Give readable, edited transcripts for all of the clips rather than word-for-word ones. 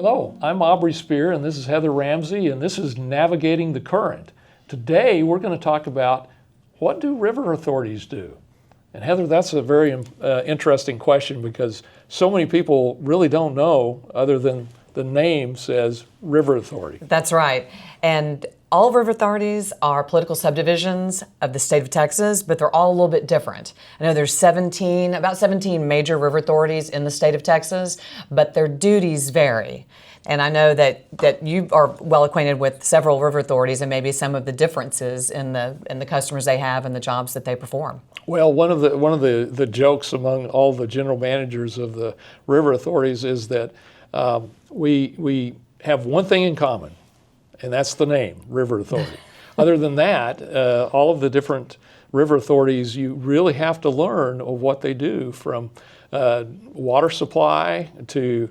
Hello, I'm Aubrey Spear, and this is Heather Ramsey, and this is Navigating the Current. Today, we're going to talk about what do river authorities do? And Heather, that's a very interesting question because so many people really don't know, other than the name says river authority. That's right. And all river authorities are political subdivisions of the state of Texas, but they're all a little bit different. I know there's about 17 major river authorities in the state of Texas, but their duties vary. And I know that you are well acquainted with several river authorities and maybe some of the differences in the customers they have and the jobs that they perform. Well, one of the jokes among all the general managers of the river authorities is that we have one thing in common, and that's the name, River Authority. Other than that, all of the different river authorities, you really have to learn of what they do, from water supply to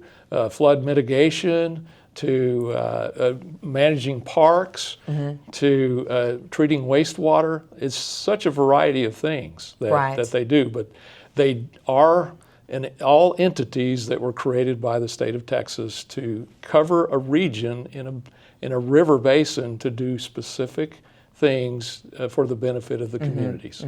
flood mitigation to managing parks to treating wastewater. It's such a variety of things that they do, but they are all entities that were created by the state of Texas to cover a region in a river basin to do specific things for the benefit of the communities.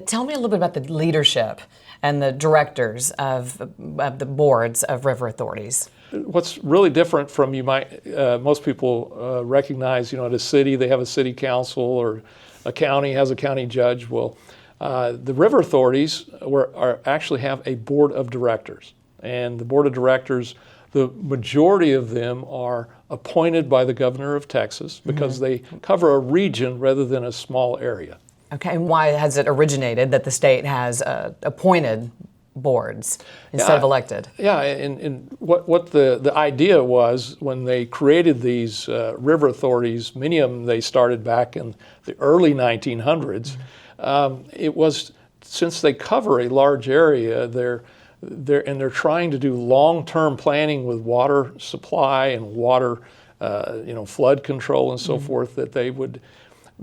Tell me a little bit about the leadership and the directors of the boards of river authorities. What's really different from most people recognize, at a city they have a city council, or a county has a county judge. Well, the river authorities actually have a board of directors, and the board of directors, the majority of them are appointed by the governor of Texas because they cover a region rather than a small area. Okay, and why has it originated that the state has appointed boards instead of elected? Yeah, and what the idea was when they created these river authorities, many of them they started back in the early 1900s. It was, since they cover a large area, they're trying to do long-term planning with water supply and water, flood control and so forth, that they would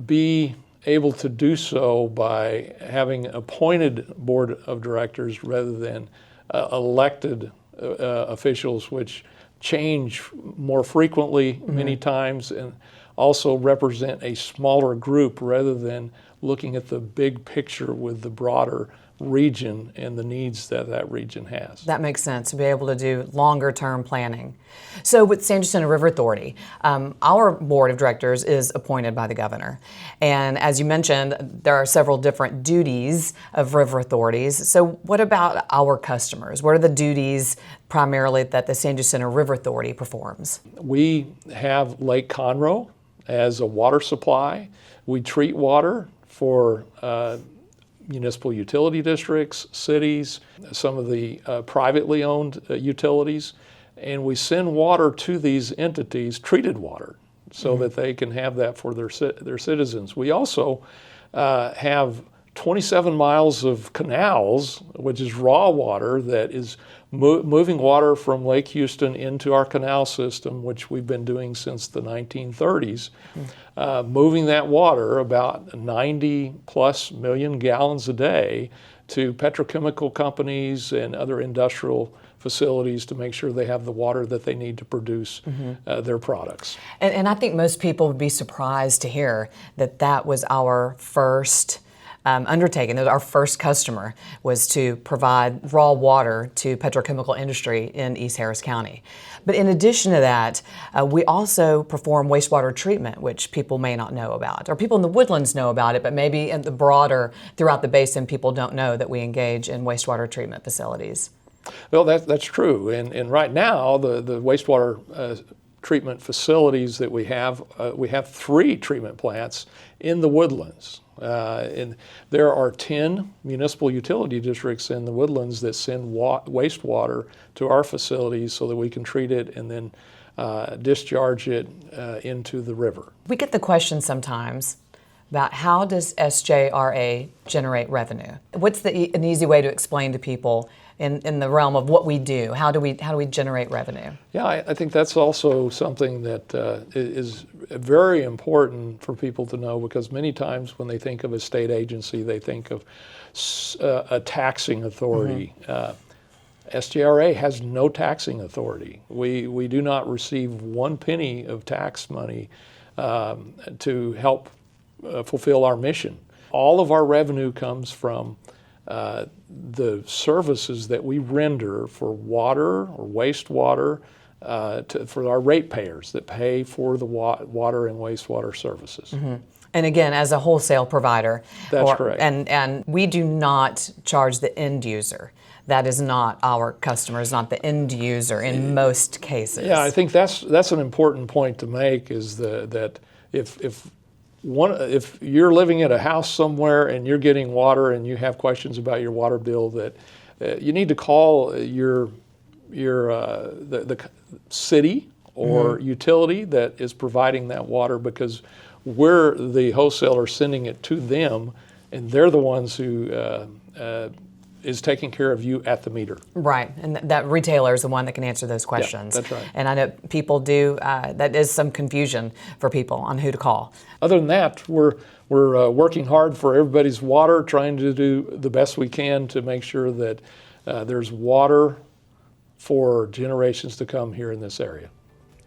be able to do so by having appointed board of directors rather than elected officials, which change more frequently many times, and also represent a smaller group rather than looking at the big picture with the broader region and the needs that region has. That makes sense, to be able to do longer term planning. So with San Jacinto River Authority, our board of directors is appointed by the governor. And as you mentioned, there are several different duties of river authorities. So what about our customers? What are the duties primarily that the San Jacinto River Authority performs? We have Lake Conroe as a water supply. We treat water for municipal utility districts, cities, some of the privately owned utilities, and we send water to these entities, treated water, so that they can have that for their citizens. We also have 27 miles of canals, which is raw water that is moving water from Lake Houston into our canal system, which we've been doing since the 1930s, moving that water, about 90 plus million gallons a day, to petrochemical companies and other industrial facilities to make sure they have the water that they need to produce their products. And I think most people would be surprised to hear that was our first undertaking. Our first customer was to provide raw water to petrochemical industry in East Harris County. But in addition to that, we also perform wastewater treatment, which people may not know about, or people in the Woodlands know about it, but maybe in the broader, throughout the basin, people don't know that we engage in wastewater treatment facilities. Well, that's true. And right now, the wastewater treatment facilities that we have 3 treatment plants in the Woodlands. And there are 10 municipal utility districts in the Woodlands that send wastewater to our facilities so that we can treat it and then discharge it into the river. We get the question sometimes about how does SJRA generate revenue? What's an easy way to explain to people in the realm of what we do? How do we generate revenue? Yeah, I think that's also something that is very important for people to know, because many times when they think of a state agency, they think of a taxing authority. SJRA has no taxing authority. We do not receive 1 penny of tax money to help fulfill our mission. All of our revenue comes from the services that we render for water or wastewater for our ratepayers that pay for the water and wastewater services. And again, as a wholesale provider. That's correct. And we do not charge the end user. That is not our customer, is not the end user in most cases. Yeah, I think that's an important point to make, is that if you're living at a house somewhere and you're getting water and you have questions about your water bill, that you need to call the city or utility that is providing that water, because we're the wholesaler sending it to them, and they're the ones who is taking care of you at the meter. Right, and that retailer is the one that can answer those questions. Yeah, that's right. And I know people do, that is some confusion for people on who to call. Other than that, we're working hard for everybody's water, trying to do the best we can to make sure that there's water for generations to come here in this area.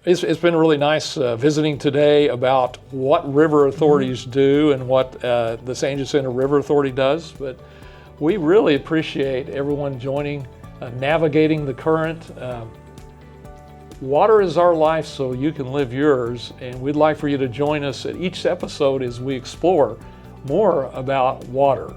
It's been really nice visiting today about what river authorities do and what the San Jacinto River Authority does, but we really appreciate everyone joining, navigating the current. Water is our life, so you can live yours, and we'd like for you to join us at each episode as we explore more about water.